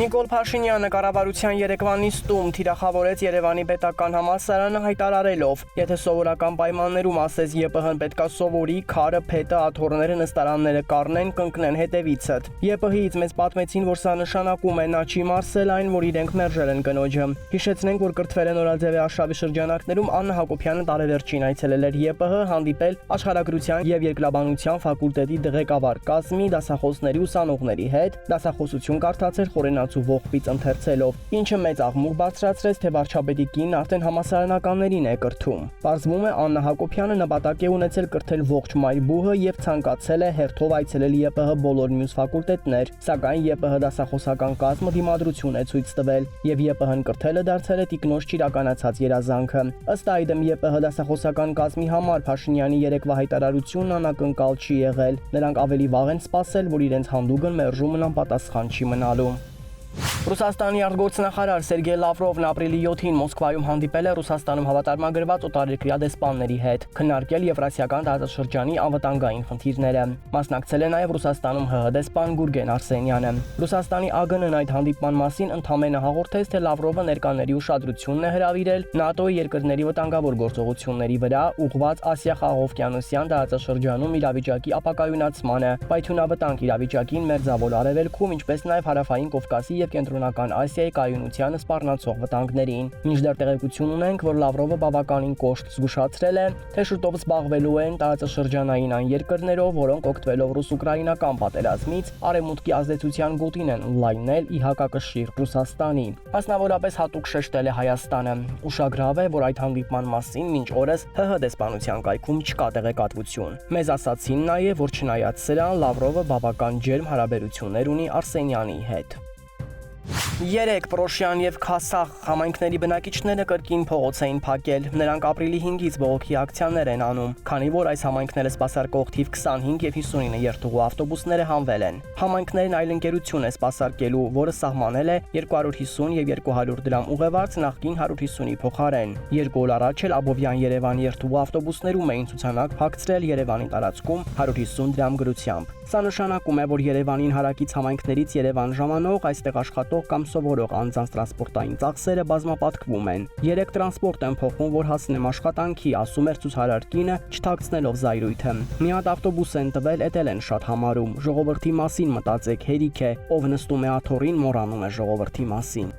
Նիկոլ Փաշինյանը կառավարության երեկվա նիստում թիրախավորեց Երևանի պետական համալսարանը հայտարարելով. եթե սովորական պայմաններում ասես ԵՊՀ-ն պետքա սովորի, քարը, փետը, աթոռները, նստարանները կառնեն, կընկնեն հետևիցդ։ ԵՊՀ-ից մեզ պատմեցին, որ սա նշանակում է նա չի մարսել այն, որ իրենք մերժել են կնոջը։ Հիշեցնենք, որ կրթվել է Նորաձևի արշավի շրջանակներում Աննա Հակոբյանը տարեվերջին այցելել էր ԵՊՀ, հանդիպել աշխարհագրության եւ երկրաբանության ֆակուլտետի դղեկավար կազմի, դասախոսների, ուսանողների հետ, դասախոսություն կարդացել խորենացու ողբից ընթերցելով, ինչը մեծ աղմուկ բարձրացրեց, թե վարչապետի կինն արդեն համալսարանականներին է կրթում։ Պարզվում է Աննա Հակոբյանը նպատակ է ունեցել կրթել ողջ մայրբուհը եւ ցանկացել է հերթով այցելել ԵՊՀ բոլոր մյուս ֆակուլտետներ, սակայն ԵՊՀ դասախոսական կազմը դիմադրություն է ցույց տվել եւ ԵՊՀ-ն կրթելը դարձել է տիկնոջ չիրականացած երազանքը։ Ըստ այդմ ԵՊՀ դասախոսական կազմի համար Փաշինյանի երեկվա հայտարարությունն անակնկալ չի եղել։ Նրանք ավելի վաղ են սպասել, որ իրենց հանդուգն մերժումն անպատասխան չի մնալու։ Ռուսաստանի արտգործնախարար Սերգեյ Լավրովն ապրիլի 7-ին Մոսկվայում հանդիպել է Ռուսաստանում հավատարմագրված օտարերկրյա դեսպանների հետ, քննարկել Եվրասիական տարածաշրջանի անվտանգային խնդիրները։ Մասնակցել է նաև Ռուսաստանում ՀՀ դեսպան Գուրգեն Արսենյանը։ Ռուսաստանի ԱԳՆ-ն այդ հանդիպման մասին ընդամենը հաղորդեց, թե Լավրովը ներկաների ուշադրությունն է հրավիրել ՆԱՏՕ-ի երկրների վտանգավոր գործողությունների վրա, ուղղված Ասիա-Խաղաղօվկիանոսյան տարածաշրջանում իրավիճակի ապակայունացմանը, պայթյունավտանգ իրավիճակին Մերձավոր Արևելքում, ինչպես նաև Հարավային Կովկասի եւ Կենտրոնական Ասիայի կայունությանը սպառնացող վտանգներին։ Մինչդեռ տեղեկություն ունենք, որ Լավրովը բավականին կոշտ զգուշացրել է, թե շուտով զբաղվելու են տարածաշրջանային այն երկրներով, որոնք օգտվելով ռուս-ուկրաինական պատերազմից արևմուտքի ազդեցության գոտին են լայնել ի հակակշիռ Ռուսաստանի։ Մասնավորապես հատուկ շեշտել է Հայաստանը։ Ուշագրավ է, որ այդ հանդիպման մասին մինչ օրս ՀՀ դեսպանության կայքում չկա տեղեկատվություն։ Մեզ ասացին նաև, որ չնայած սրան Լավրովը բավական ջերմ հարաբերություններ ունի Արսենյանի հետ։ Երեք Պրոշյան եւ Քասախ համայնքների բնակիչները կրկին փողոց էին փակել։ Նրանք ապրիլի 5-ից բողոքի ակցիաներ են անում, քանի որ այս համայնքները սպասարկող թիվ 25 եւ 59 երթուղու ավտոբուսները հանվել են։ Համայնքներն այլ ընկերություն է սպասարկելու, որը սահմանել է 250 եւ 200 դրամ ուղևորց նախկին 150-ի փոխարեն։ Երկու օր առաջ էլ Աբովյան-Երևան երթուղու ավտոբուսներում էին ցուցանակ փակցրել Երևանի տարածքում 150 դրամ գրությամբ։ Սա նշանակում է, որ Երևանին հարակից համայնքներից Երևան ժամանող, այստեղ աշխատող կամ սովորող անձանց տրանսպորտային ծախսերը բազմապատկվում են։ 3 տրանսպորտ են փոխում, որ հասնեմ աշխատանքի, ասում էր ցուցարար կինը, չթաքցնելով զայրույթը։ Մի հատ ավտոբուս են տվել, էտել են շատ համարում։ Ժողովրդի մասին մտածեք, հերիք է, ով նստում է աթոռին, մոռանում է ժողովրդի մասին։